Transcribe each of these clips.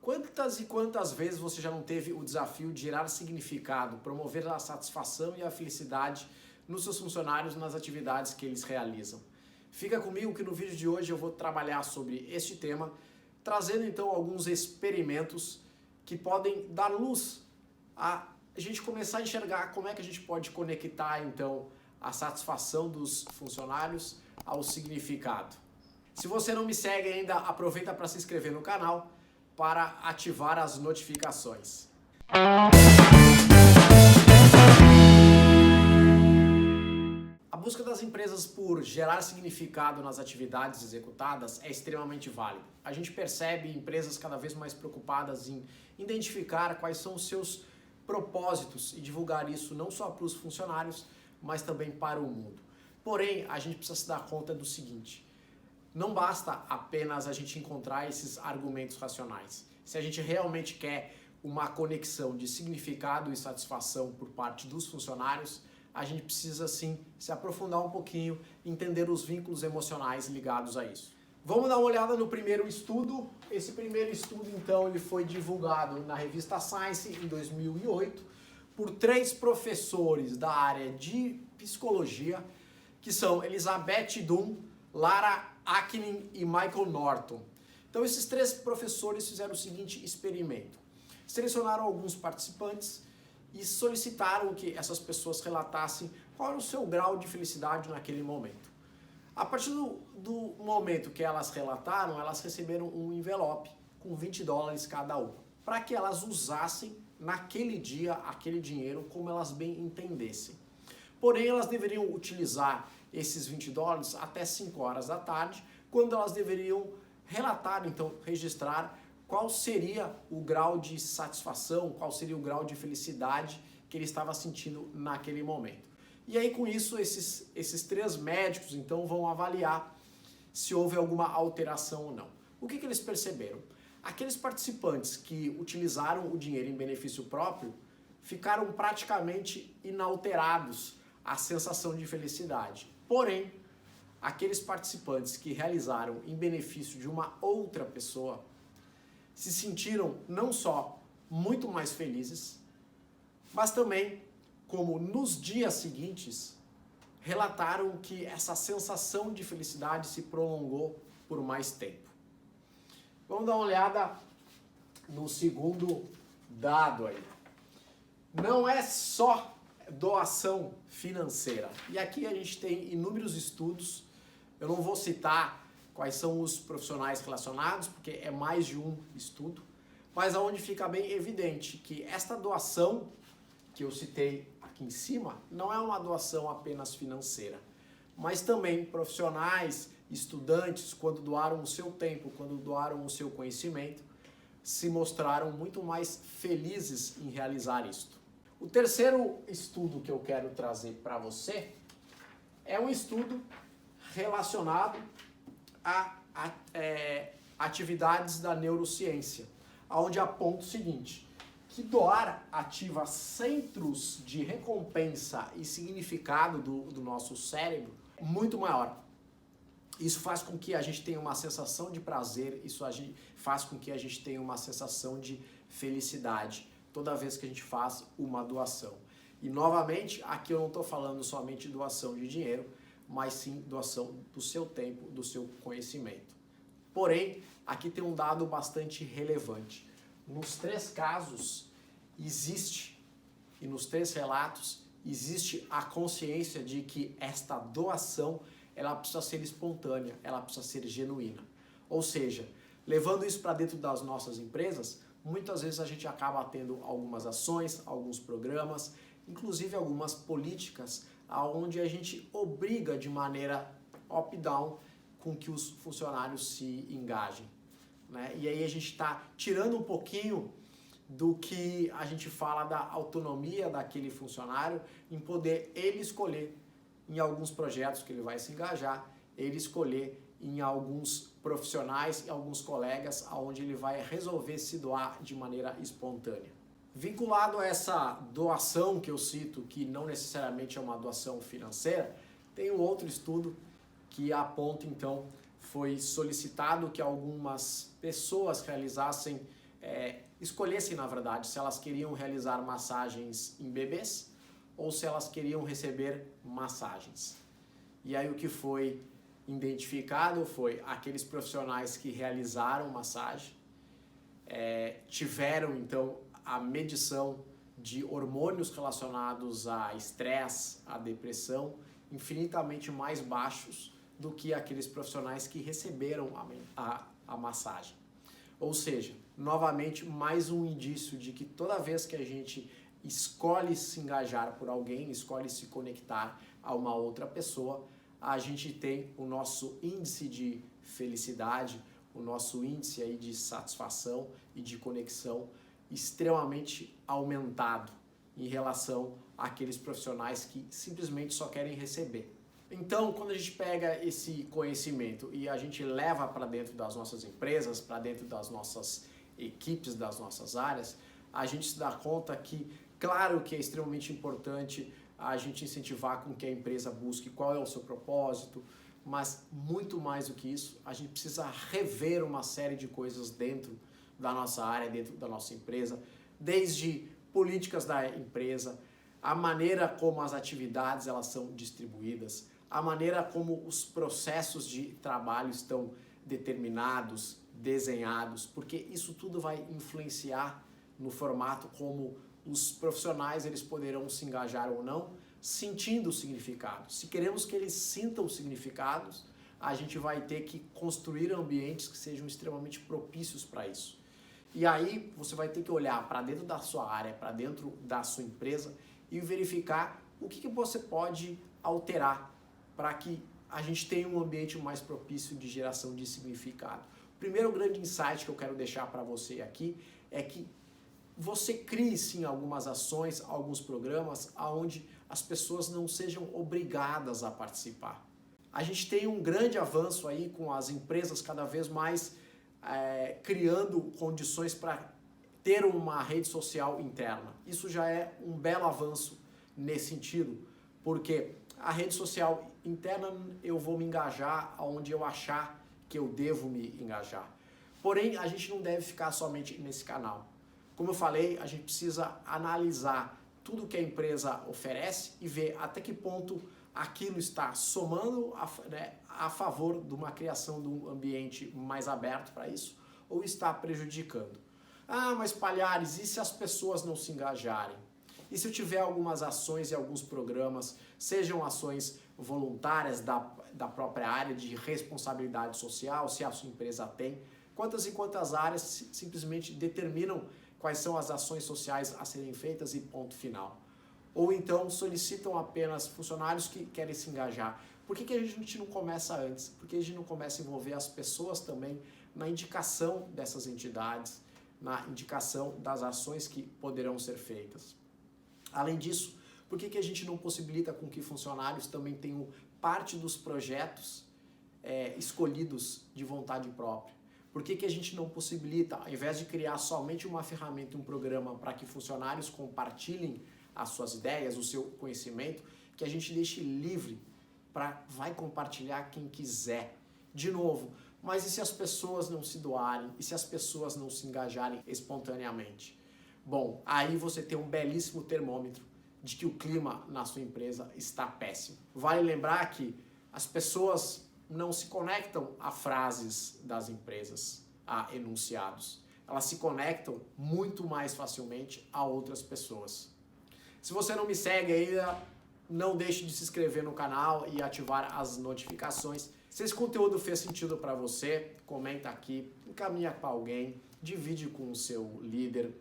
Quantas e quantas vezes você já não teve o desafio de gerar significado, promover a satisfação e a felicidade nos seus funcionários nas atividades que eles realizam? Fica comigo que no vídeo de hoje eu vou trabalhar sobre este tema, trazendo então alguns experimentos que podem dar luz a gente começar a enxergar como é que a gente pode conectar então a satisfação dos funcionários ao significado. Se você não me segue ainda, aproveita para se inscrever no canal para ativar as notificações. A busca das empresas por gerar significado nas atividades executadas é extremamente válida. A gente percebe empresas cada vez mais preocupadas em identificar quais são os seus propósitos e divulgar isso não só para os funcionários, mas também para o mundo. Porém, a gente precisa se dar conta do seguinte: não basta apenas a gente encontrar esses argumentos racionais. Se a gente realmente quer uma conexão de significado e satisfação por parte dos funcionários, a gente precisa sim se aprofundar um pouquinho, entender os vínculos emocionais ligados a isso. Vamos dar uma olhada no primeiro estudo. Esse primeiro estudo, então, ele foi divulgado na revista Science em 2008 por 3 professores da área de psicologia, que são Elizabeth Dunn, Lara Acklin e Michael Norton. Então esses 3 professores fizeram o seguinte experimento. Selecionaram alguns participantes e solicitaram que essas pessoas relatassem qual era o seu grau de felicidade naquele momento. A partir do momento que elas relataram, elas receberam um envelope com $20 cada um, para que elas usassem naquele dia aquele dinheiro como elas bem entendessem. Porém, elas deveriam utilizar esses $20 até 5 horas da tarde, quando elas deveriam relatar, então, registrar qual seria o grau de satisfação, qual seria o grau de felicidade que ele estava sentindo naquele momento. E aí, com isso, esses 3 médicos, então, vão avaliar se houve alguma alteração ou não. O que eles perceberam? Aqueles participantes que utilizaram o dinheiro em benefício próprio ficaram praticamente inalterados a sensação de felicidade. Porém, aqueles participantes que realizaram em benefício de uma outra pessoa se sentiram não só muito mais felizes, mas também, como nos dias seguintes, relataram que essa sensação de felicidade se prolongou por mais tempo. Vamos dar uma olhada no segundo dado aí. Não é só doação financeira. E aqui a gente tem inúmeros estudos. Eu não vou citar quais são os profissionais relacionados, porque é mais de um estudo, mas aonde fica bem evidente que esta doação que eu citei aqui em cima não é uma doação apenas financeira, mas também profissionais, estudantes, quando doaram o seu tempo, quando doaram o seu conhecimento, se mostraram muito mais felizes em realizar isto. O terceiro estudo que eu quero trazer para você é um estudo relacionado a atividades da neurociência, onde aponta o seguinte, que doar ativa centros de recompensa e significado do nosso cérebro muito maior. Isso faz com que a gente tenha uma sensação de prazer, faz com que a gente tenha uma sensação de felicidade toda vez que a gente faz uma doação. E novamente, aqui eu não estou falando somente de doação de dinheiro, mas sim doação do seu tempo, do seu conhecimento. Porém, aqui tem um dado bastante relevante. Nos 3 casos existe, e nos 3 relatos, existe a consciência de que esta doação ela precisa ser espontânea, ela precisa ser genuína. Ou seja, levando isso para dentro das nossas empresas, muitas vezes a gente acaba tendo algumas ações, alguns programas, inclusive algumas políticas, onde a gente obriga de maneira top-down com que os funcionários se engajem, né? E aí a gente está tirando um pouquinho do que a gente fala da autonomia daquele funcionário em poder ele escolher em alguns projetos que ele vai se engajar, ele escolher em alguns profissionais e alguns colegas onde ele vai resolver se doar de maneira espontânea. Vinculado a essa doação que eu cito, que não necessariamente é uma doação financeira, tem um outro estudo que aponta, então, foi solicitado que algumas pessoas realizassem escolhessem, na verdade, se elas queriam realizar massagens em bebês ou se elas queriam receber massagens. E aí o que foi identificado foi aqueles profissionais que realizaram massagem, tiveram então a medição de hormônios relacionados a estresse, a depressão, infinitamente mais baixos do que aqueles profissionais que receberam a massagem. Ou seja, novamente, mais um indício de que toda vez que a gente escolhe se engajar por alguém, escolhe se conectar a uma outra pessoa, a gente tem o nosso índice de felicidade, o nosso índice aí de satisfação e de conexão extremamente aumentado em relação àqueles profissionais que simplesmente só querem receber. Então, quando a gente pega esse conhecimento e a gente leva para dentro das nossas empresas, para dentro das nossas equipes, das nossas áreas, a gente se dá conta que, claro que é extremamente importante a gente incentivar com que a empresa busque qual é o seu propósito, mas muito mais do que isso, a gente precisa rever uma série de coisas dentro da nossa área, dentro da nossa empresa, desde políticas da empresa, a maneira como as atividades elas são distribuídas, a maneira como os processos de trabalho estão determinados, desenhados, porque isso tudo vai influenciar no formato como os profissionais eles poderão se engajar ou não, sentindo o significado. Se queremos que eles sintam os significados, a gente vai ter que construir ambientes que sejam extremamente propícios para isso. E aí você vai ter que olhar para dentro da sua área, para dentro da sua empresa e verificar o que você pode alterar para que a gente tenha um ambiente mais propício de geração de significado. O primeiro grande insight que eu quero deixar para você aqui é que você crie sim algumas ações, alguns programas onde as pessoas não sejam obrigadas a participar. A gente tem um grande avanço aí com as empresas cada vez mais criando condições para ter uma rede social interna. Isso já é um belo avanço nesse sentido, porque a rede social interna eu vou me engajar onde eu achar que eu devo me engajar. Porém, a gente não deve ficar somente nesse canal. Como eu falei, a gente precisa analisar tudo que a empresa oferece e ver até que ponto aquilo está somando a favor de uma criação de um ambiente mais aberto para isso ou está prejudicando. Ah, mas Palhares, e se as pessoas não se engajarem? E se eu tiver algumas ações e alguns programas, sejam ações voluntárias da própria área de responsabilidade social, se a sua empresa tem, quantas e quantas áreas simplesmente determinam quais são as ações sociais a serem feitas e ponto final. Ou então solicitam apenas funcionários que querem se engajar. Por que a gente não começa antes? Por que a gente não começa a envolver as pessoas também na indicação dessas entidades, na indicação das ações que poderão ser feitas? Além disso, por que a gente não possibilita com que funcionários também tenham parte dos projetos escolhidos de vontade própria? Por que a gente não possibilita, ao invés de criar somente uma ferramenta, um programa para que funcionários compartilhem as suas ideias, o seu conhecimento, que a gente deixe livre vai compartilhar quem quiser. De novo, mas e se as pessoas não se doarem? E se as pessoas não se engajarem espontaneamente? Bom, aí você tem um belíssimo termômetro de que o clima na sua empresa está péssimo. Vale lembrar que as pessoas não se conectam a frases das empresas, a enunciados. Elas se conectam muito mais facilmente a outras pessoas. Se você não me segue ainda, não deixe de se inscrever no canal e ativar as notificações. Se esse conteúdo fez sentido para você, comenta aqui, encaminha para alguém, divide com o seu líder,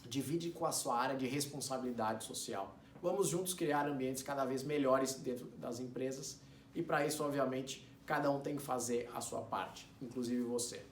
divide com a sua área de responsabilidade social. Vamos juntos criar ambientes cada vez melhores dentro das empresas e para isso, obviamente, cada um tem que fazer a sua parte, inclusive você.